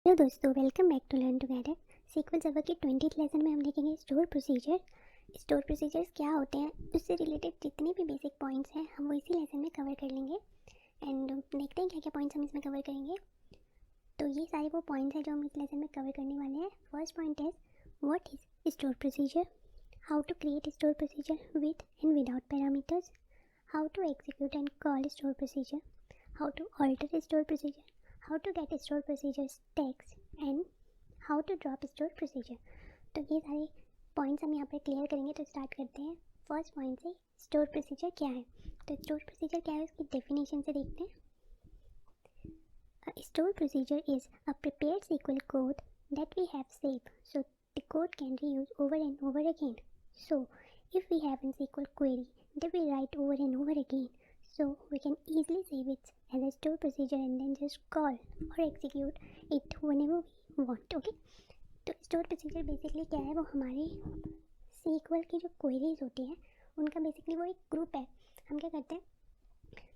Hello दोस्तों, welcome back to learn together. SQL server के 20th lesson में हम देखेंगे स्टोर प्रोसीजर। स्टोर प्रोसीजर्स क्या होते हैं, उससे रिलेटेड जितने भी बेसिक पॉइंट्स हैं हम वो इसी लेसन में कवर कर लेंगे। एंड देखते हैं क्या क्या पॉइंट्स हम इसमें कवर करेंगे। तो ये सारे वो पॉइंट्स हैं जो हम इस लेसन में कवर करने वाले हैं। First point is what is store procedure, how to create store procedure with and without parameters, how to execute and call store procedure, how to alter store procedure, how to get store procedures text and how to drop store procedure। तो ये सारे points हम यहाँ पर clear करेंगे। तो start करते हैं फर्स्ट पॉइंट से। स्टोर प्रोसीजर क्या है? तो स्टोर प्रोसीजर क्या है उसकी डेफिनेशन से देखते हैं। Store procedure is a prepared SQL code that we have saved so the code can be used over and over again। So if we have a SQL query that we write over and over again, so we can easily save it as a store procedure and then just call or execute it whenever we want। Okay, तो store procedure basically क्या है? वो हमारे sequel की जो queries होती हैं उनका बेसिकली वो एक ग्रुप है। हम क्या करते हैं,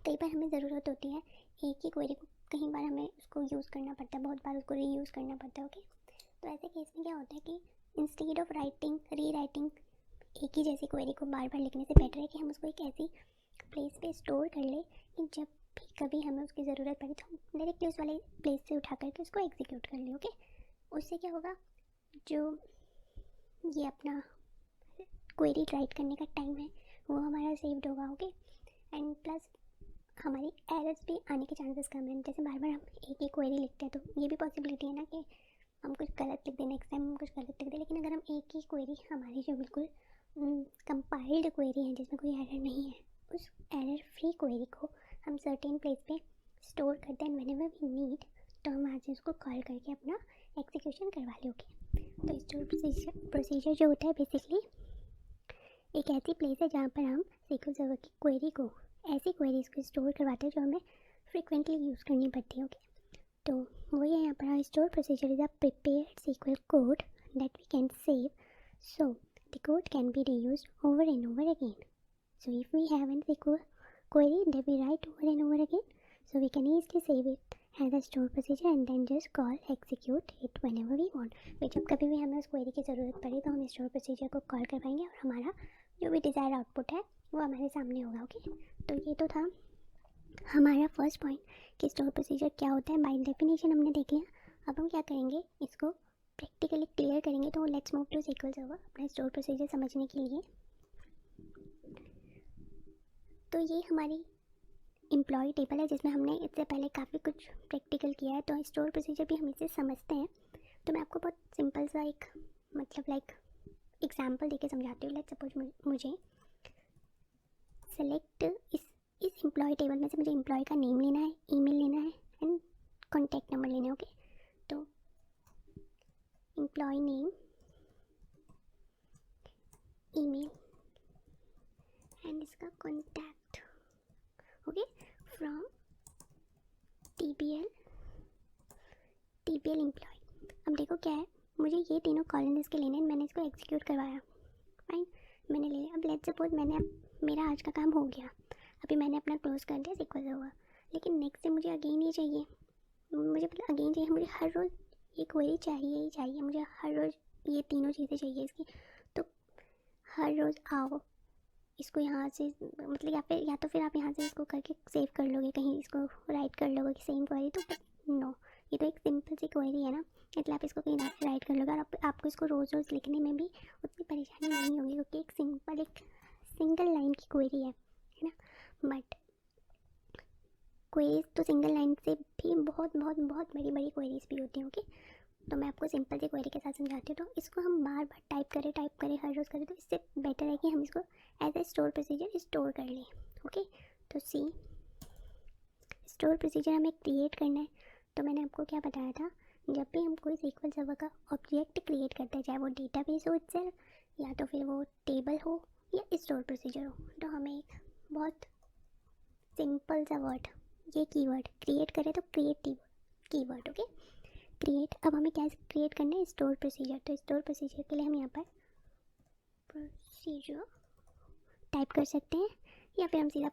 कई बार हमें ज़रूरत होती है एक ही क्वेरी को, कई बार हमें उसको यूज़ करना पड़ता है, बहुत बार उसको रीयूज़ करना पड़ता है। ओके, तो ऐसे केस में क्या होता है कि इंस्टेड ऑफ राइटिंग री राइटिंग एक ही जैसी क्वेरी को बार बार लिखने से बेटर है कि हम उसको एक ऐसी प्लेस पे स्टोर कर ले कि जब भी कभी हमें उसकी ज़रूरत पड़ी तो हम डायरेक्टली उस वाले प्लेस से उठा करके उसको एग्जीक्यूट कर ले। ओके, उससे क्या होगा, जो ये अपना क्वेरी राइट करने का टाइम है वो हमारा सेव्ड होगा। ओके, एंड प्लस हमारी एरर्स भी आने के चांसेस कम हैं। जैसे बार बार हम एक ही क्वेरी लिखते हैं तो ये भी पॉसिबिलिटी है ना कि हम कुछ गलत लिख दें, नेक्स्ट टाइम हम कुछ गलत लिख दें। लेकिन अगर हम एक ही क्वेरी, हमारी जो बिल्कुल कंपाइल्ड क्वेरी है जिसमें कोई एरर नहीं है, उस एरर फ्री क्वेरी को हम सर्टेन प्लेस पे स्टोर करते हैं। व्हेनेवर वी नीड तो हम आज उसको कॉल करके अपना एग्जीक्यूशन करवा लोगे। तो स्टोर प्रोसीजर जो होता है बेसिकली एक ऐसी प्लेस है जहाँ पर हम सीक्वल सर्वर की क्वेरी को, ऐसी क्वेरीज को स्टोर करवाते हैं जो हमें फ्रिक्वेंटली यूज़ करनी पड़ती है। ओके, तो वही है यहाँ पर। Store procedure is a prepared SQL code that we can save so the code can be reused over and over again। So if we have a SQL query that we write over and over again, so we can easily save it as a store procedure and then just call execute it whenever we want। फिर जब कभी भी हमें उस query की ज़रूरत पड़ी तो हम स्टोर प्रोसीजर को कॉल कर पाएंगे और हमारा जो भी डिज़ायर आउटपुट है वो हमारे सामने होगा। ओके, तो ये तो था हमारा फर्स्ट पॉइंट कि स्टोर प्रोसीजर क्या होता है। बाय डेफिनेशन हमने देख लिया। अब हम क्या करेंगे, इसको प्रैक्टिकली क्लियर करेंगे। तो let's move to SQL server अपना स्टोर प्रोसीजर समझने के लिए। तो ये हमारी एम्प्लॉय टेबल है जिसमें हमने इससे पहले काफ़ी कुछ प्रैक्टिकल किया है। तो स्टोर प्रोसीजर भी हम इसे समझते हैं। तो मैं आपको बहुत सिंपल सा एक लाइक एग्जांपल देके समझाती हूँ। लेट्स सपोज मुझे सेलेक्ट इस एम्प्लॉय टेबल में से मुझे एम्प्लॉय का नेम लेना है, ईमेल लेना है एंड कॉन्टैक्ट नंबर लेना है। ओके, तो एम्प्लॉय नेम, ईमेल एंड इसका contact. Okay, from TPL employee. अब देखो क्या है, मुझे ये तीनों कॉलम इसके लेने हैं। मैंने इसको एग्जीक्यूट करवाया, फाइन, मैंने ले लिया। अब लेट्स सपोज मेरा आज का काम हो गया, अभी मैंने अपना क्लोज कर दिया सीक्वल सर्वर। लेकिन नेक्स्ट से मुझे अगेन ये चाहिए, मुझे मतलब अगेन चाहिए, मुझे हर रोज़ ये क्वेरी चाहिए ही चाहिए, मुझे हर रोज़ ये तीनों चीज़ें चाहिए इसकी। तो हर रोज़ आओ इसको यहाँ से, मतलब या तो फिर आप यहाँ से इसको करके सेव कर लोगे, कहीं इसको राइट कर लोगे कि सेम क्वेरी। तो नो, ये तो एक सिंपल सी क्वेरी है ना, मतलब आप इसको कहीं राइट कर लोगे और आपको इसको रोज़ रोज़ लिखने में भी उतनी परेशानी नहीं होगी क्योंकि एक सिंगल लाइन की क्वेरी है ना। बट क्वेरीज तो सिंगल लाइन से भी बहुत बहुत बहुत बड़ी बड़ी क्वेरीज भी होती हैं। ओके, तो मैं आपको सिंपल सी क्वेरी के साथ समझाती हूँ। तो इसको हम बार बार टाइप करें हर रोज़ करें, तो इससे बेटर है कि हम इसको as a store procedure store कर लें। ओके, तो सी स्टोर प्रोसीजर हमें क्रिएट करना है। तो मैंने आपको क्या बताया था, जब भी हम कोई सीक्वल सर्वर का ऑब्जेक्ट क्रिएट करते हैं, चाहे वो डेटाबेस हो इटसेल्फ या तो फिर वो टेबल हो या स्टोर प्रोसीजर हो, तो हमें एक बहुत सिंपल सा वर्ड, ये कीवर्ड क्रिएट करें तो क्रिएट कीवर्ड। Okay, create. अब हमें क्या क्रिएट करना है, स्टोर प्रोसीजर। तो स्टोर प्रोसीजर के लिए हम यहाँ पर प्रोसीजर टाइप कर सकते हैं या फिर हम सीधा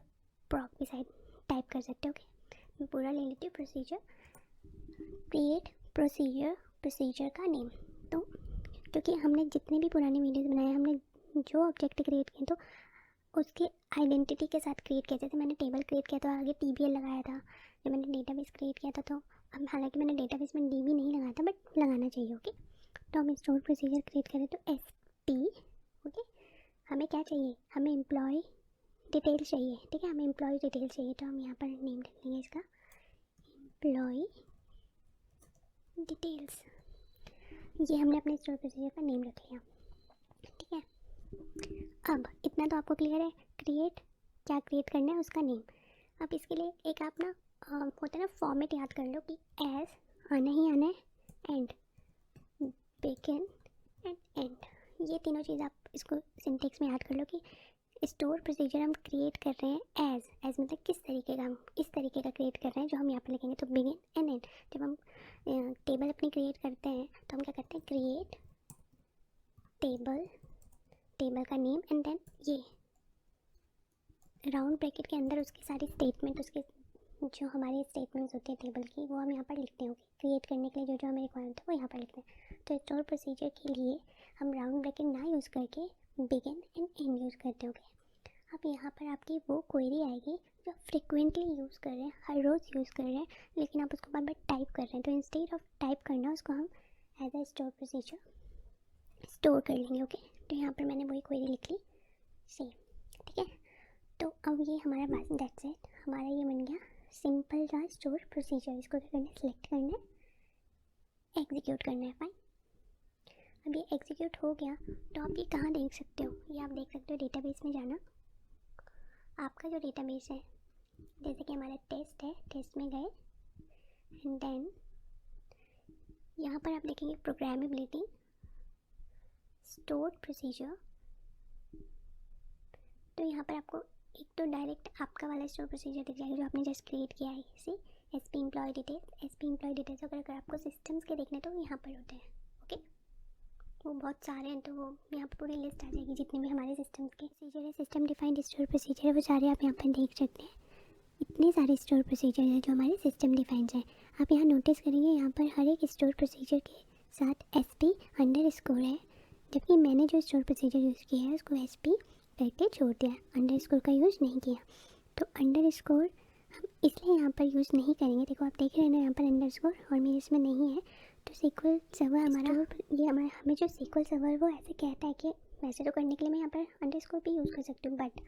प्रॉक की साइड टाइप कर सकते हैं। ओके, मैं पूरा ले लेती हूँ। प्रोसीजर क्रिएट प्रोसीजर का नेम। तो क्योंकि हमने जितने भी पुराने वीडियोस बनाए, हमने जो ऑब्जेक्ट क्रिएट किए तो उसके आइडेंटिटी के साथ क्रिएट किए। जैसे मैंने टेबल क्रिएट किया तो आगे TBL लगाया था। जब मैंने डेटाबेस क्रिएट किया था तो अब हालांकि मैंने डेटाबेस में DB नहीं लगाया था, बट लगाना चाहिए। ओके, तो हम स्टोर प्रोसीजर क्रिएट करें तो SP। ओके, हमें क्या चाहिए, हमें एम्प्लॉय डिटेल्स चाहिए। ठीक है, हमें एम्प्लॉय डिटेल्स चाहिए, तो हम यहाँ पर नेम रख लेंगे इसका एम्प्लॉय डिटेल्स। ये हमने अपने स्टोर प्रोसीजर का नेम रख लिया। ठीक है, अब इतना तो आपको क्लियर है, क्या क्रिएट करना है उसका नेम। अब इसके लिए एक आप ना होता है ना फॉर्मेट याद कर लो कि एज आना ही आना है, एंड बिगिन एंड एंड। ये तीनों चीज़ आप इसको सिंटेक्स में याद कर लो कि स्टोर प्रोसीजर हम क्रिएट कर रहे हैं एज मतलब किस तरीके का, हम इस तरीके का क्रिएट कर रहे हैं जो हम यहाँ पर लिखेंगे। तो बिगिन एंड एंड, जब हम टेबल अपनी क्रिएट करते हैं तो हम क्या करते हैं, क्रिएट टेबल का नेम एंड देन ये राउंड ब्रैकेट के अंदर उसकी सारी स्टेटमेंट, उसके जो हमारे स्टेटमेंट्स होते हैं टेबल की, वो हम यहाँ पर लिखते हैं। ओके, क्रिएट करने के लिए जो जो हमें रिक्वायरमेंट है वो यहाँ पर लिखते हैं। तो स्टोर प्रोसीजर के लिए हम राउंड ब्रैकेट ना यूज़ करके बिगिन एंड एंड यूज़ करते हैं। ओके, अब यहाँ पर आपकी वो क्वेरी आएगी जो फ्रिक्वेंटली यूज़ कर रहे हैं, हर रोज़ यूज़ कर रहे हैं, लेकिन आप उसको बार बार टाइप कर रहे हैं। तो इंस्टेड ऑफ टाइप करना उसको हम as a store procedure store कर लेंगे। ओके, तो यहाँ पर मैंने वही क्वेरी लिख ली सेम। ठीक है, तो अब ये हमारा बस दैट्स इट, हमारा ये बन गया सिंपल सा स्टोर प्रोसीजर। इसको क्या करना है, सिलेक्ट करना है, एग्जीक्यूट करना है। फाइन, अब ये एग्जीक्यूट हो गया तो आप ये कहाँ देख सकते हो, ये आप देख सकते हो डेटाबेस में जाना। आपका जो डेटाबेस है, जैसे कि हमारा टेस्ट है, टेस्ट में गए एंड देन यहाँ पर आप देखेंगे प्रोग्रामेबिलिटी स्टोर प्रोसीजर। तो यहाँ पर आपको एक तो डायरेक्ट आपका वाला स्टोर प्रोसीजर दिख जाएगा जो आपने जस्ट क्रिएट किया है। इसी SP एम्प्लॉय डिटेल्स अगर आपको सिस्टम्स के देखने तो यहाँ पर होते हैं। ओके, वो बहुत सारे हैं, तो वो यहाँ पर पूरी लिस्ट आ जाएगी जितने भी हमारे सिस्टम्स के प्रोसीजर है, सिस्टम डिफाइंड स्टोर प्रोसीजर है, वो सारे आप यहाँ पर देख सकते हैं। इतने सारे स्टोर प्रोसीजर हैं जो हमारे सिस्टम डिफाइंड हैं। आप यहाँ नोटिस करेंगे यहाँ पर हर एक स्टोर प्रोसीजर के साथ SP__ है, जबकि मैंने जो स्टोर प्रोसीजर यूज़ किया है उसको SP करके छोड़ दिया, अंडरस्कोर का यूज़ नहीं किया। तो अंडरस्कोर हम इसलिए यहाँ पर यूज़ नहीं करेंगे। देखो आप देख रहे हैं ना, यहाँ पर अंडरस्कोर और मेरे इसमें नहीं है। तो SQL सर्वर हमें जो SQL सर्वर वो ऐसे कहता है कि वैसे तो करने के लिए मैं यहाँ पर अंडरस्कोर भी यूज़ कर सकती हूँ, but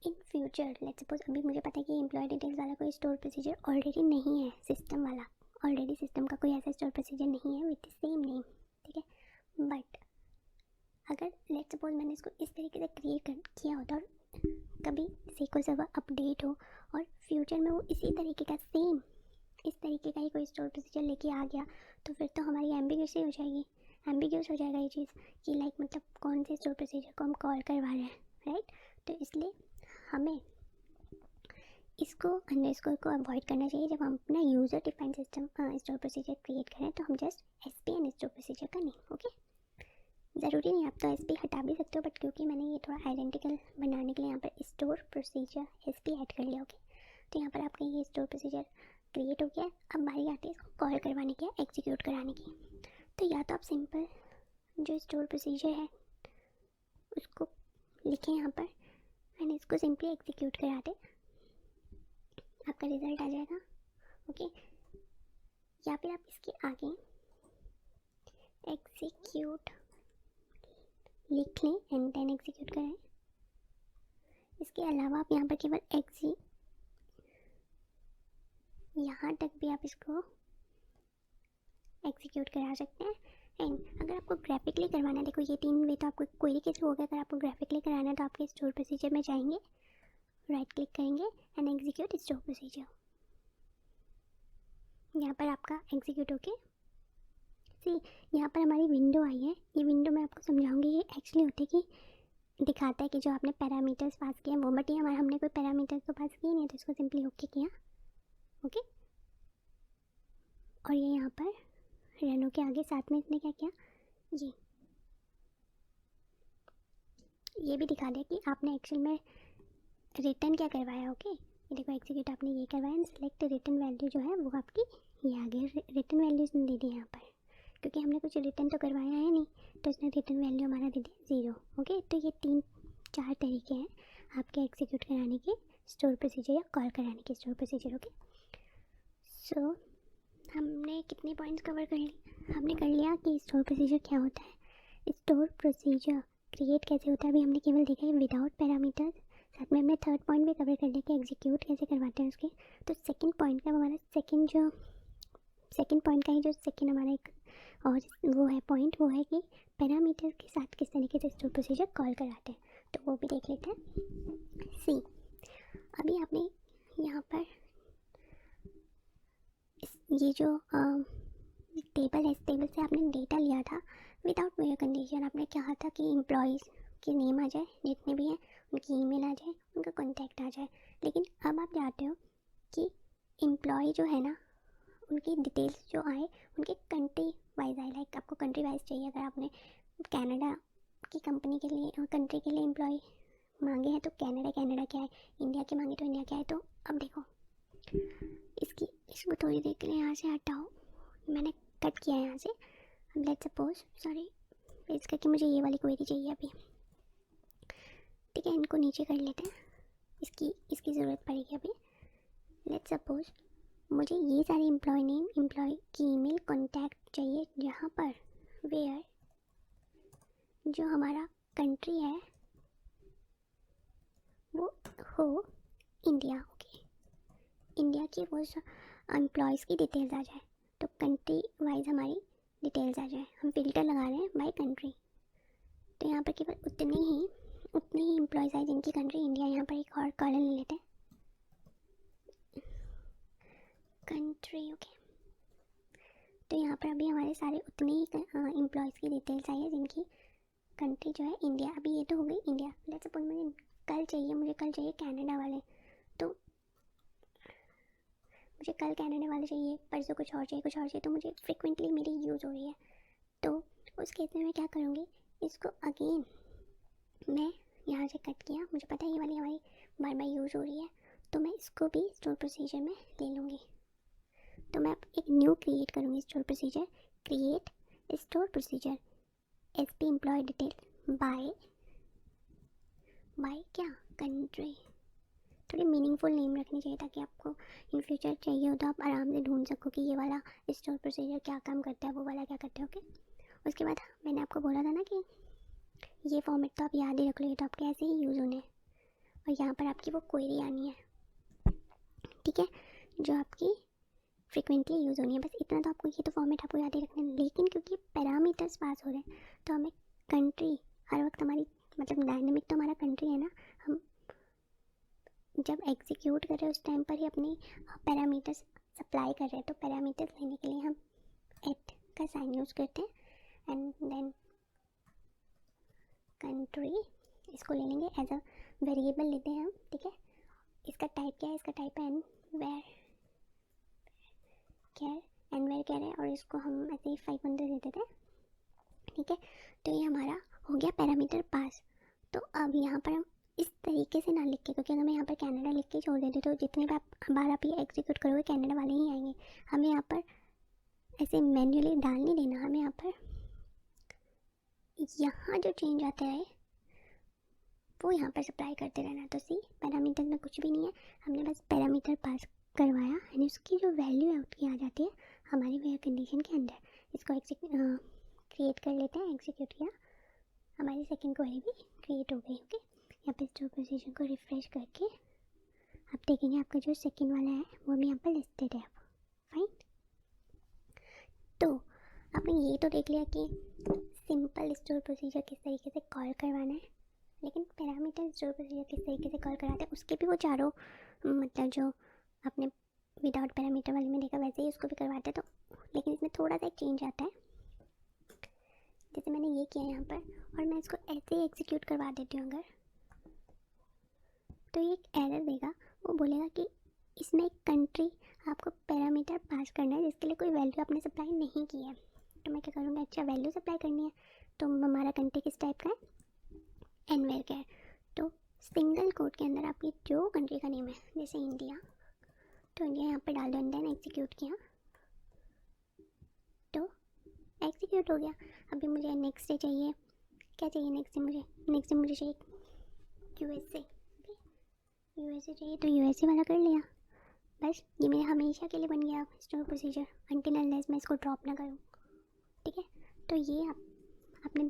in future let's suppose अभी मुझे पता है कि एम्प्लॉय डिटेल्स वाला कोई स्टोर प्रोसीजर ऑलरेडी नहीं है, सिस्टम वाला ऑलरेडी सिस्टम का कोई ऐसा स्टोर प्रोसीजर नहीं है विद द सेम नेम। ठीक है, बट अगर लेट्स सपोज मैंने इसको इस तरीके से क्रिएट किया होता और कभी SQL सर्वर अपडेट हो और फ्यूचर में वो इसी तरीके का सेम इस तरीके का ही कोई स्टोर प्रोसीजर लेके आ गया, तो फिर तो हमारी एम्बिग्यूस हो जाएगा ये चीज़ कि लाइक मतलब कौन से स्टोर प्रोसीजर को हम कॉल करवा रहे हैं, राइट। तो इसलिए हमें इसको अंडरस्कोर को अवॉइड करना चाहिए। जब हम अपना user defined system store procedure create करें तो हम just SP and store procedure का नेम। ओके, ज़रूरी नहीं आप तो SP हटा भी सकते हो, बट क्योंकि मैंने ये थोड़ा आइडेंटिकल बनाने के लिए यहाँ पर स्टोर प्रोसीजर SP ऐड कर लिया। ओके, तो यहाँ पर आपका ये स्टोर प्रोसीजर क्रिएट हो गया। अब बारी आती है इसको कॉल करवाने की, एग्जीक्यूट कराने की। तो या तो आप सिंपल जो स्टोर प्रोसीजर है उसको लिखें यहाँ पर एंड इसको सिंपली एग्जीक्यूट करा दें, आपका रिज़ल्ट आ जाएगा। ओके, या फिर आप इसके आगे एग्जीक्यूट लिख लें एंड देन एग्जीक्यूट करें। इसके अलावा आप यहाँ पर केवल यहाँ तक भी आप इसको एग्जीक्यूट करा सकते हैं। एंड अगर आपको ग्राफिकली करवाना है, देखो ये 3 वे तो आपको क्वेरी के थ्रू हो गया। अगर आपको ग्राफिकली कराना है तो आपके स्टोर प्रोसीजर में जाएंगे, राइट क्लिक करेंगे एंड एग्जीक्यूट स्टोर प्रोसीजर। यहाँ पर आपका एग्जीक्यूट होके यहाँ पर हमारी विंडो आई है। ये विंडो मैं आपको समझाऊंगी। ये एक्चुअली होती है कि दिखाता है कि जो आपने पैरामीटर्स पास किए हैं वो, बट ये हमने कोई पैरामीटर्स तो पास किए नहीं, तो इसको सिंपली ओके किया। ओके, और ये यहाँ पर रनो के आगे साथ में इसने क्या किया, ये भी दिखा दिया कि आपने एक्चुअल में रिटर्न क्या करवाया। ओके, ये देखो एग्जीक्यूट आपने ये करवाया एंड सेलेक्ट रिटर्न वैल्यू जो है वो आपकी ये आगे रिटर्न वैल्यूज़ दे दी यहाँ पर, क्योंकि हमने कुछ रिटर्न तो करवाया है नहीं, तो इसने रिटर्न वैल्यू हमारा दे दी 0। ओके, तो ये 3-4 तरीके हैं आपके एग्जीक्यूट कराने के स्टोर प्रोसीजर या कॉल कराने के स्टोर प्रोसीजर। ओके, सो हमने कितने पॉइंट्स कवर कर लिए? हमने कर लिया कि स्टोर प्रोसीजर क्या होता है, स्टोर प्रोसीजर क्रिएट कैसे होता है, अभी हमने केवल देखा है विदाउट पैरामीटर्स। साथ में हमने थर्ड पॉइंट भी कवर कर लिया कि एग्जीक्यूट कैसे करवाते हैं उसके। तो सेकंड पॉइंट का हमारा सेकंड पॉइंट का ही जो सेकंड हमारा एक और वो है पॉइंट, वो है कि पैरामीटर्स के साथ किस तरीके से स्टोर प्रोसीजर कॉल कराते हैं, तो वो भी देख लेते हैं। सी, अभी आपने यहाँ पर ये जो टेबल है, इस टेबल से आपने डेटा लिया था विदाउट वेयर कंडीशन। आपने कहा था कि एम्प्लॉयज़ की नेम आ जाए, जितने भी हैं उनकी ईमेल आ जाए, उनका कॉन्टैक्ट आ जाए। लेकिन अब आप चाहते हो कि एम्प्लॉय जो है ना, उनकी डिटेल्स जो आए उनके कंट्री वाइज आए। लाइक आपको कंट्री वाइज चाहिए, अगर आपने कनाडा की कंपनी के लिए कंट्री के लिए एम्प्लॉय मांगे हैं तो कनाडा क्या है, इंडिया के मांगे तो इंडिया क्या है। तो अब देखो इसको थोड़ी देर के लिए यहाँ से हटाओ, मैंने कट किया है यहाँ से। अब लेट्स सपोज, सॉरी पेज करके मुझे ये वाली क्वेरी चाहिए अभी, ठीक है, इनको नीचे कर लेते हैं, इसकी ज़रूरत पड़ेगी अभी। लेट्स सपोज मुझे ये सारे एम्प्लॉय नेम, एम्प्लॉय की ईमेल, कॉन्टैक्ट चाहिए जहाँ पर वेयर जो हमारा कंट्री है वो हो इंडिया। ओके, इंडिया की वो एम्प्लॉयज़ की डिटेल्स आ जाए, तो कंट्री वाइज हमारी डिटेल्स आ जाए। हम फ़िल्टर लगा रहे हैं बाय कंट्री, तो यहाँ पर केवल उतने ही एम्प्लॉयज़ आए जिनकी कंट्री इंडिया। यहाँ पर एक और कॉलम ले लेते हैं, कंट्री। ओके, तो यहाँ पर अभी हमारे सारे उतने ही एम्प्लॉयज़ की डिटेल्स आई है जिनकी कंट्री जो है इंडिया। अभी ये तो हो गई इंडिया। लेट्स सपोज मुझे कल चाहिए कनाडा वाले, तो मुझे कल कनाडा वाले चाहिए, परसों कुछ और चाहिए, तो मुझे फ्रिक्वेंटली मेरी यूज़ हो रही है। तो उस केस में मैं क्या करूँगी, इसको अगेन मैं यहाँ से कट किया, मुझे पता है ये वाली हमारी बार बार यूज़ हो रही है, तो मैं इसको भी स्टोर प्रोसीजर में ले लूँगी। तो मैं एक न्यू क्रिएट करूँगी store procedure, create store procedure SP employee detail by क्या, कंट्री। थोड़ी मीनिंगफुल नेम रखनी चाहिए ताकि आपको इन फ्यूचर चाहिए हो तो आप आराम से ढूंढ सको कि ये वाला स्टोर प्रोसीजर क्या काम करता है, वो वाला क्या करता है। ओके, उसके बाद मैंने आपको बोला था ना कि ये फॉर्मेट तो आप याद ही रख लो, ये तो आपके ऐसे ही यूज़ होने हैं, और यहाँ पर आपकी वो क्वेरी आनी है, ठीक है, जो आपकी फ्रिक्वेंटली यूज़ होनी है। बस इतना तो आपको, ये तो फॉर्मेट आपको याद ही रखना है। लेकिन क्योंकि पैरामीटर्स पास हो रहे हैं तो हमें कंट्री हर वक्त हमारी, मतलब डायनेमिक तो हमारा कंट्री है ना, हम जब एग्जीक्यूट कर रहे हैं उस टाइम पर ही अपनी पैरामीटर्स सप्लाई कर रहे हैं। तो पैरामीटर्स लेने के लिए हम एट का साइन यूज़ करते हैं एंड देन कंट्री, इसको ले लेंगे एज अ वेरिएबल लेते हैं हम, ठीक है। इसका टाइप क्या है, इसका टाइप है एंड वेयर कैर है, और इसको हम ऐसे ही 500 दे देते हैं, ठीक है। तो ये हमारा हो गया पैरामीटर पास। तो अब यहाँ पर हम इस तरीके से ना लिख के, क्योंकि अगर मैं यहाँ पर कनाडा लिख के छोड़ देती तो जितने बार आप ये एग्जीक्यूट करोगे कनाडा वाले ही आएंगे। हमें यहाँ पर ऐसे मैन्युअली डाल नहीं देना, हमें यहाँ पर यहाँ जो चेंज आता है वो यहाँ पर सप्लाई करते रहना। तो सी, पैरामीटर में कुछ भी नहीं है, हमने बस पैरामीटर पास करवाया एंड उसकी जो वैल्यू है उसकी आ जाती है हमारी वेयर कंडीशन के अंदर। इसको क्रिएट कर लेते हैं, एग्जीक्यूट किया, हमारी सेकंड क्वेरी भी क्रिएट हो गई। ओके, यहाँ पे स्टोर प्रोसीजर को रिफ्रेश करके आप देखेंगे आपका जो सेकंड वाला है वो भी यहाँ पर लिस्टेड है। फाइन, तो आपने ये तो देख लिया कि सिंपल स्टोर प्रोसीजर किस तरीके से कॉल करवाना है, लेकिन पैरामीटर स्टोर प्रोसीजर किस तरीके से कॉल कराते हैं उसके भी वो चारों, मतलब जो आपने विदाउट पैरामीटर वाले में देखा वैसे ही उसको भी करवाते हैं। तो लेकिन इसमें थोड़ा सा एक चेंज आता है, जैसे मैंने ये किया यहाँ पर और मैं इसको ऐसे ही एग्जीक्यूट करवा देती हूँ अगर, तो ये एक एरर देगा, वो बोलेगा कि इसमें एक कंट्री आपको पैरामीटर पास करना है जिसके लिए कोई वैल्यू आपने सप्लाई नहीं की है। तो मैं क्या करूँगा, अच्छा वैल्यू सप्लाई करनी है, तो हमारा कंट्री किस टाइप का है, एनवेयर का है। तो सिंगल कोड के अंदर आपकी जो कंट्री का नेम है, जैसे इंडिया, तो इंडिया यहाँ पर डाल दो एंड देन एग्जीक्यूट किया, एग्जीक्यूट हो गया। अभी मुझे नेक्स्ट डे चाहिए, क्या चाहिए नेक्स्ट डे मुझे चाहिए यूएसए। यूएसए चाहिए तो यूएसए वाला कर लिया, बस ये मेरे हमेशा के लिए बन गया स्टोर प्रोसीजर अनटिल अनलेस मैं इसको ड्रॉप ना करूँ। ठीक है, तो ये आपने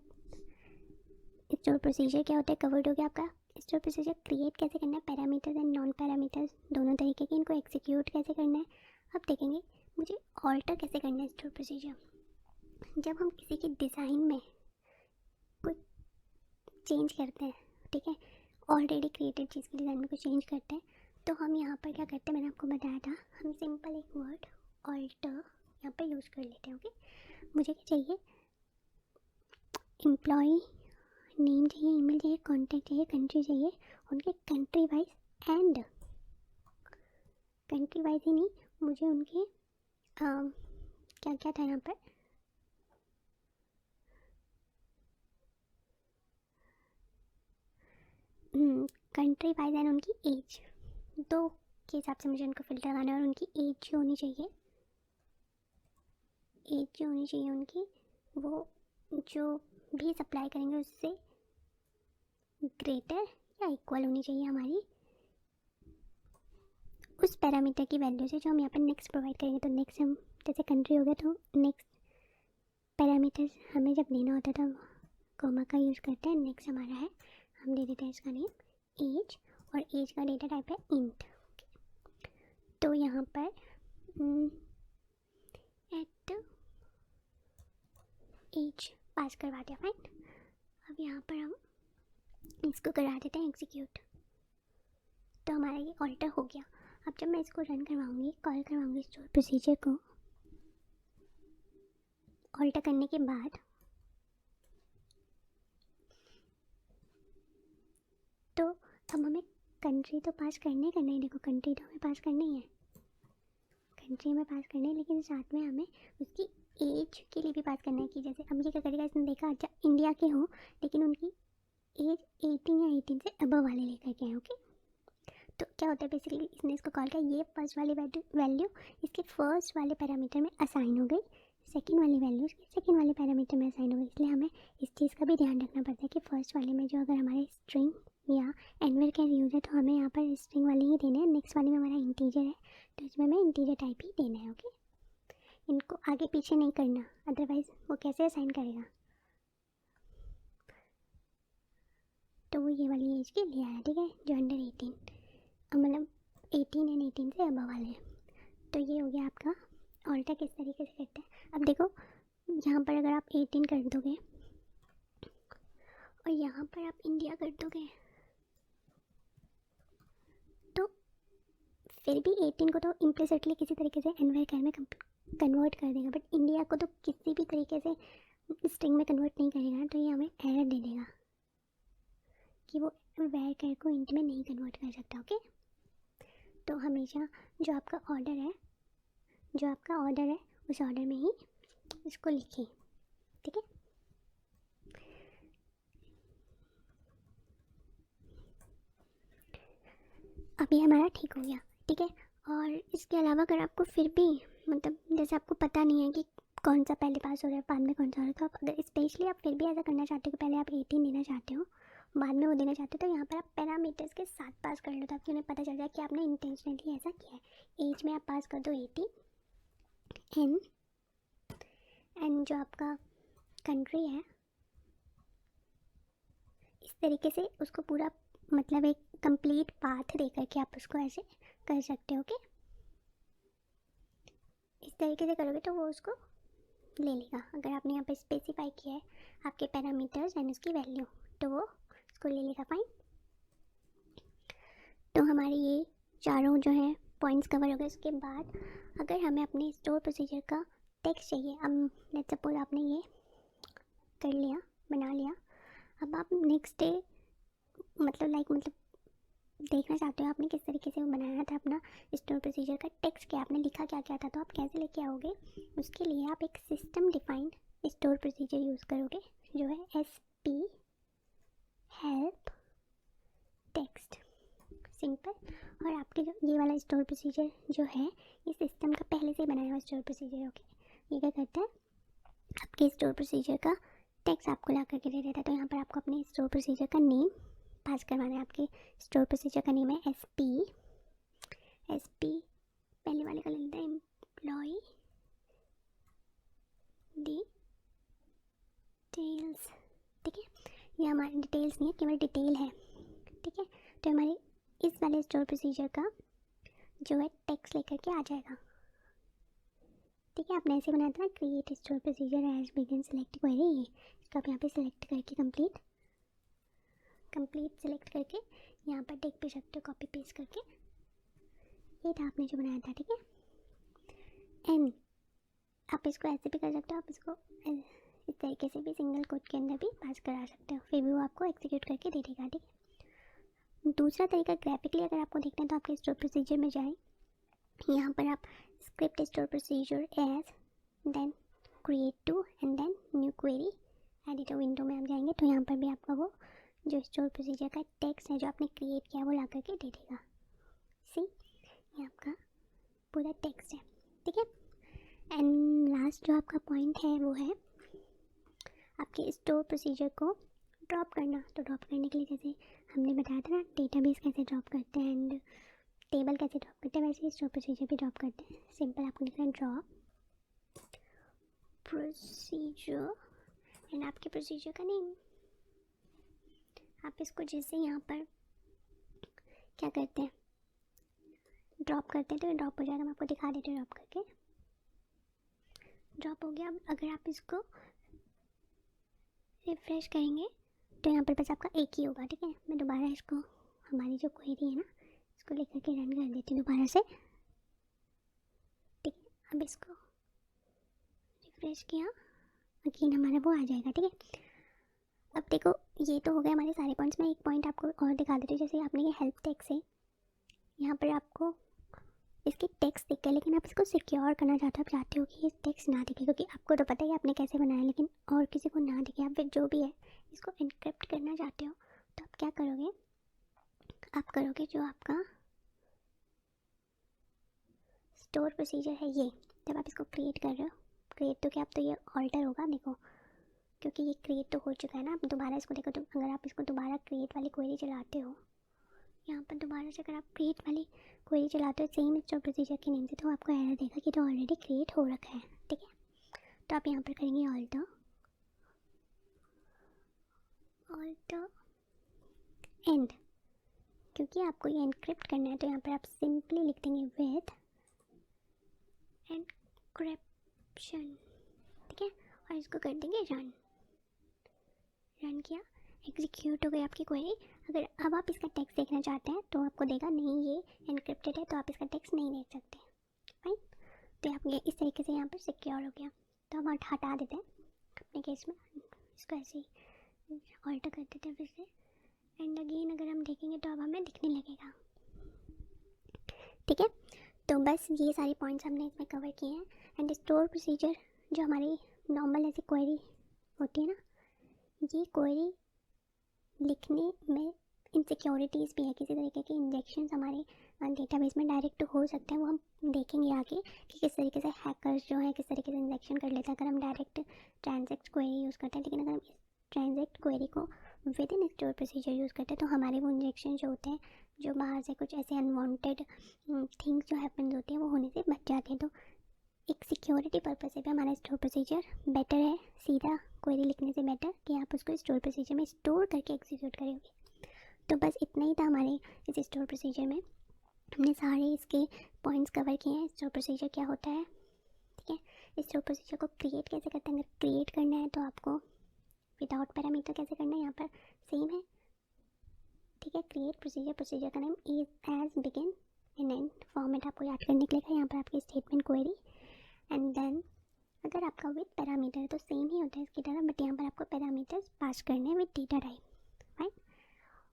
स्टोर प्रोसीजर क्या होता है कवर्ड हो गया आपका। स्टोर प्रोसीजर क्रिएट कैसे करना है, पैरामीटर्स एंड नॉन पैरामीटर्स दोनों तरीके के, इनको एग्जीक्यूट कैसे करना है। अब देखेंगे मुझे ऑल्टर कैसे करना है स्टोर प्रोसीजर। जब हम किसी की डिज़ाइन में कोई चेंज करते हैं, ठीक है, ऑलरेडी क्रिएटेड चीज़ की डिज़ाइन में कुछ चेंज करते हैं, तो हम यहाँ पर क्या करते हैं, मैंने आपको बताया था, हम सिंपल एक वर्ड ऑल्टर यहाँ पर यूज़ कर लेते हैं। ओके, मुझे क्या चाहिए, एम्प्लॉय नेम चाहिए, ईमेल चाहिए, कॉन्टैक्ट चाहिए, कंट्री चाहिए, उनके country wise and country wise ही नहीं, मुझे उनके क्या क्या था यहाँ पर, कंट्री वाइज एंड उनकी एज, दो के हिसाब से मुझे उनको फ़िल्टर करना है। और उनकी एज जो होनी चाहिए, एज जो होनी चाहिए उनकी, वो जो भी सप्लाई करेंगे उससे ग्रेटर या इक्वल होनी चाहिए हमारी उस पैरामीटर की वैल्यू से जो हम यहाँ पर नेक्स्ट प्रोवाइड करेंगे। तो नेक्स्ट हम जैसे कंट्री हो गया तो नेक्स्ट पैरामीटर हमें जब लेना होता था कोमा का यूज़ करते हैं। नेक्स्ट हमारा है, हम दे देते हैं इसका नेम एज, और एज का डेटा टाइप है इंट। तो यहाँ पर एट एज पास करवा दिया, फाइन। अब यहाँ पर हम इसको करा देते हैं एग्जीक्यूट, तो हमारा ये ऑल्टर हो गया। अब जब मैं इसको रन करवाऊँगी, कॉल करवाऊँगी स्टोर प्रोसीजर को, ऑल्टर करने के बाद तो अब हमें कंट्री तो पास करने ही, देखो कंट्री तो हमें पास करनी है, कंट्री में पास करनी है, लेकिन साथ में हमें उसकी एज के लिए भी पास करना है। कि जैसे अब ये क्या करेगा, इसने देखा अच्छा इंडिया के हो लेकिन उनकी एज 18 या 18 से अबव वाले लेकर के हैं। ओके, तो क्या होता है बेसिकली, इसने इसको कॉल किया, ये फर्स्ट वाली वैल्यू इसके फर्स्ट वाले पैरामीटर में असाइन हो गई, सेकंड वाली वैल्यू इसके सेकंड वाले पैरामीटर में असाइन हो गई। इसलिए हमें इस चीज़ का भी ध्यान रखना पड़ता है कि फर्स्ट वाले में जो अगर हमारे स्ट्रिंग या एनवर कैन यूज़ है तो हमें यहाँ पर स्ट्रिंग वाले ही देने हैं। नेक्स्ट वाले में हमारा इंटीजर है तो इसमें हमें इंटीजर टाइप ही देना है। ओके, इनको आगे पीछे नहीं करना, अदरवाइज़ वो कैसे असाइन करेगा। तो वो ये वाली एज के लिए आया, ठीक है, जो अंडर 18 मतलब 18 एंड 18 से अबव वाले हैं। तो ये हो गया आपका ऑल्टर किस तरीके से करते हैं। अब देखो यहाँ पर अगर आप 18 कर दोगे और यहाँ पर आप इंडिया कर दोगे तो फिर भी 18 को तो इम्प्लिसिटली किसी तरीके से एनवायर में कन्वर्ट कर देगा, बट इंडिया को तो किसी भी तरीके से स्ट्रिंग में कन्वर्ट नहीं करेगा। तो ये हमें एरर दे देगा कि वो वेयर कैर को इंट में नहीं कन्वर्ट कर सकता। ओके, तो हमेशा जो आपका ऑर्डर है उस ऑर्डर में ही इसको लिखिए, ठीक है। अब ये हमारा ठीक हो गया, ठीक है। और इसके अलावा अगर आपको फिर भी मतलब जैसे आपको पता नहीं है कि कौन सा पहले पास हो रहा है बाद में कौन सा हो रहा है, तो आप अगर स्पेशली आप फिर भी ऐसा करना चाहते हो कि पहले आप 18 देना चाहते हो बाद में वो देना चाहते हो, तो यहाँ पर आप पैरामीटर्स के साथ पास कर लो ताकि उन्हें पता चल जाए कि आपने इंटेंशनली ऐसा किया है। एज में आप पास कर दो 18 एंड जो आपका कंट्री है इस तरीके से उसको पूरा मतलब एक कंप्लीट पाथ दे करके आप उसको ऐसे कर सकते हो। ओके, इस तरीके से करोगे तो वो उसको ले लेगा। अगर आपने यहाँ पर स्पेसिफाई किया है आपके पैरामीटर्स एंड उसकी वैल्यू तो वो उसको ले लेगा, फाइन। तो हमारे ये चारों जो है पॉइंट्स कवर हो गए। उसके बाद अगर हमें अपने स्टोर प्रोसीजर का टेक्स्ट चाहिए, अब लेट्स सपोज आपने ये कर लिया, बना लिया, अब आप नेक्स्ट डे मतलब देखना चाहते हो आपने किस तरीके से वो बनाया था अपना स्टोर प्रोसीजर का टेक्स्ट, क्या आपने लिखा क्या क्या था, तो आप कैसे लेके आओगे। उसके लिए आप एक system defined store procedure use करोगे जो है SP हेल्प टेक्स्ट, सिंपल। और आपके जो ये वाला स्टोर प्रोसीजर जो है इस सिस्टम का पहले से बनाया हुआ स्टोर प्रोसीजर। ओके, ये क्या करता है, आपके स्टोर प्रोसीजर का टेक्स्ट आपको ला करके दे देता है। तो यहाँ पर आपको अपने स्टोर प्रोसीजर का नेम पास करवाना है। आपके स्टोर प्रोसीजर का नेम है एसपी पहले वाले का लिखता है एम्प्लॉय डिटेल्स। ठीक है, ये हमारी डिटेल्स नहीं है, केवल डिटेल है। ठीक है, तो हमारे इस वाले स्टोर प्रोसीजर का जो है टेक्स्ट लेकर के आ जाएगा। ठीक है, आपने ऐसे बनाया था ना, create store procedure as begin select query, ये इसको आप यहाँ पे सेलेक्ट करके कंप्लीट सेलेक्ट करके यहाँ पर टेक पे सकते हो, कॉपी पेस्ट करके। ये था आपने जो बनाया था। ठीक है, एंड आप इसको ऐसे भी कर सकते हो, आप इसको इस तरीके से भी सिंगल कोट के अंदर भी पास करा सकते हो, फिर भी वो आपको एग्जीक्यूट करके दे देगा। ठीक है, दूसरा तरीका ग्राफिकली अगर आपको देखना है तो आपके स्टोर प्रोसीजर में जाएं, यहाँ पर आप script store procedure as then create to and then new query editor window में आप जाएंगे तो यहाँ पर भी आपका वो जो स्टोर प्रोसीजर का टेक्स्ट है जो आपने क्रिएट किया वो ला करके दे देगा। सी, ये आपका पूरा टेक्स्ट है। ठीक है, एंड लास्ट जो आपका पॉइंट है वो है आपके स्टोर प्रोसीजर को ड्रॉप करना। तो ड्रॉप करने के लिए जैसे हमने बताया था ना, डेटाबेस कैसे ड्रॉप करते हैं एंड टेबल कैसे ड्रॉप करते हैं, वैसे ही स्टोर प्रोसीजर भी ड्रॉप करते हैं। सिंपल आपको लिखना है ड्रॉप प्रोसीजर एंड आपके प्रोसीजर का नेम। आप इसको जैसे यहाँ पर क्या करते हैं, ड्रॉप करते हैं तो ये ड्रॉप हो जाएगा। मैं आपको दिखा देती हूँ ड्रॉप करके। ड्रॉप हो गया। अब अगर आप इसको रिफ्रेश करेंगे तो यहाँ पर बस आपका एक ही होगा। ठीक है, मैं दोबारा इसको हमारी जो क्वेरी है ना इसको लेकर के रन कर देती हूँ दोबारा से। ठीक है, अब इसको रिफ्रेश किया, अगेन हमारा वो आ जाएगा। ठीक है, अब देखो ये तो हो गए हमारे सारे पॉइंट्स। में एक पॉइंट आपको और दिखा देती हूँ। जैसे आपने ये हेल्प टेक्स्ट है, यहाँ पर आपको इसकी टेक्स्ट दिख गया, लेकिन आप इसको सिक्योर करना चाहते हो, आप चाहते हो कि ये टेक्स्ट ना दिखे, क्योंकि आपको तो पता है आपने कैसे बनाया, लेकिन और किसी को ना दिखे, आप फिर जो भी है इसको एनक्रिप्ट करना चाहते हो। तो आप क्या करोगे, आप करोगे जो आपका स्टोर प्रोसीजर है ये, जब आप इसको क्रिएट कर रहे हो, क्रिएट तो क्या, आप तो ये ऑल्टर होगा देखो, क्योंकि ये क्रिएट तो हो चुका है ना। आप दोबारा इसको देखो, तो अगर आप इसको दोबारा क्रिएट वाली क्वेरी चलाते हो, यहाँ पर दोबारा से अगर आप क्रिएट वाली क्वेरी चलाते हो सेम स्टोर प्रोसीजर के नेम से, तो आपको एरर देगा कि तो ऑलरेडी क्रिएट हो रखा है। ठीक है, तो आप यहाँ पर करेंगे ऑल्टर एंड, क्योंकि आपको ये एनक्रिप्ट करना है तो यहाँ पर आप सिंपली लिख देंगे विथ एनक्रिप्शन। ठीक है, और इसको कर देंगे रन किया, एग्जीक्यूट हो गई आपकी क्वेरी। अगर अब आप इसका टेक्स्ट देखना चाहते हैं तो आपको देगा नहीं ये एनक्रिप्टेड है, तो आप इसका टेक्स्ट नहीं देख सकते। फाइन, तो आप ये इस तरीके से यहाँ पर सिक्योर हो गया। तो हम हटा देते हैं अपने केस में, इसको ऐसे ही ऑल्टर कर देते हैं फिर से, एंड अगेन अगर हम देखेंगे तो अब हमें दिखने लगेगा। ठीक है, तो बस ये सारे पॉइंट्स हमने इसमें कवर किए हैं। एंड स्टोर प्रोसीजर जो हमारी नॉर्मल ऐसी क्वेरी होती है ना, ये क्वेरी लिखने में इनसिक्योरिटीज़ भी है, किसी तरीके के इंजेक्शन हमारे डेटाबेस में डायरेक्ट हो सकते हैं। वो हम देखेंगे आगे कि किस तरीके से हैकर्स जो हैं किस तरीके से इंजेक्शन कर लेते हैं अगर हम डायरेक्ट ट्रांजैक्ट क्वेरी यूज़ करते हैं। लेकिन अगर हम इस ट्रांजैक्ट क्वेरी को with in store procedure use करते हैं तो हमारे वो इंजेक्शन जो होते हैं, जो बाहर से कुछ ऐसे अनवांटेड थिंग्स जो हैपन्स होती हैं वो होने से बच जाते हैं। तो एक सिक्योरिटी पर्पज से भी हमारा स्टोर प्रोसीजर बेटर है, सीधा क्वेरी लिखने से बेटर कि आप उसको स्टोर प्रोसीजर में स्टोर करके एग्जीक्यूट करेंगे। तो बस इतना ही था हमारे इस स्टोर प्रोसीजर में। हमने सारे इसके पॉइंट्स कवर किए हैं। स्टोर प्रोसीजर क्या होता है, ठीक है, स्टोर प्रोसीजर को क्रिएट कैसे करते हैं, अगर क्रिएट करना है तो आपको विदाउट पैरामीटर कैसे करना है, यहाँ पर सेम है। ठीक है, क्रिएट प्रोसीजर, प्रोसीजर का नाम is as begin and end format आपको याद करने के लिए यहाँ पर आपकी स्टेटमेंट क्वेरी, एंड देन अगर आपका विद पैरामीटर है तो सेम ही होता है इसकी तरह, बट यहाँ पर आपको पैरामीटर्स पास करने हैं विद डेटा टाइप। फाइन,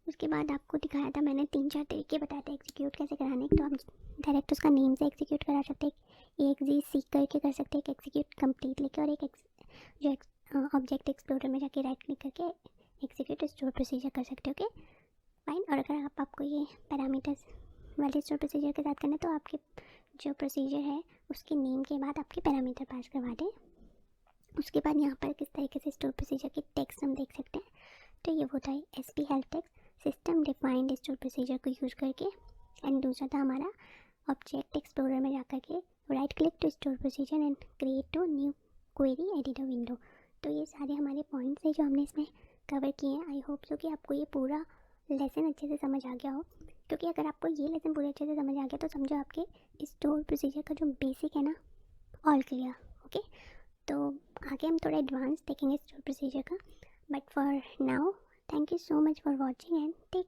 उसके बाद आपको दिखाया था मैंने 3-4 तरीके बताए थे एग्जीक्यूट कैसे कराने के। तो आप डायरेक्ट उसका नेम से एग्जीक्यूट करा सकते हैं, एक जी सीक करके कर सकते हैं, एक एग्जीक्यूट कंप्लीट लेके, और एक जो ऑब्जेक्ट एक्सप्लोरर में जाके राइट क्लिक करके एग्जीक्यूट स्टोर प्रोसीजर कर सकते हो। ओके फाइन, और अगर आपको ये पैरामीटर्स वाले स्टोर प्रोसीजर के साथ करना है तो आपके जो प्रोसीजर है उसके नेम के बाद आपके पैरामीटर पास करवा दें, उसके बाद यहाँ पर किस तरीके से स्टोर प्रोसीजर के टेक्स्ट हम देख सकते हैं। तो ये वो था SP help text system defined store procedure को यूज़ करके। एंड दूसरा था हमारा ऑब्जेक्ट एक्सप्लोरर में जाकर के right click to store procedure and create to new query editor window. तो ये सारे हमारे पॉइंट्स हैं जो हमने इसमें कवर किए हैं। आई होप सो कि आपको ये पूरा लेसन अच्छे से समझ आ गया हो, क्योंकि अगर आपको ये लेसन पूरे अच्छे से समझ आ गया तो समझो आपके स्टोर प्रोसीजर का जो बेसिक है ना ऑल क्लियर। ओके, तो आगे हम थोड़ा एडवांस देखेंगे स्टोर प्रोसीजर का, but for now thank you so much for watching and take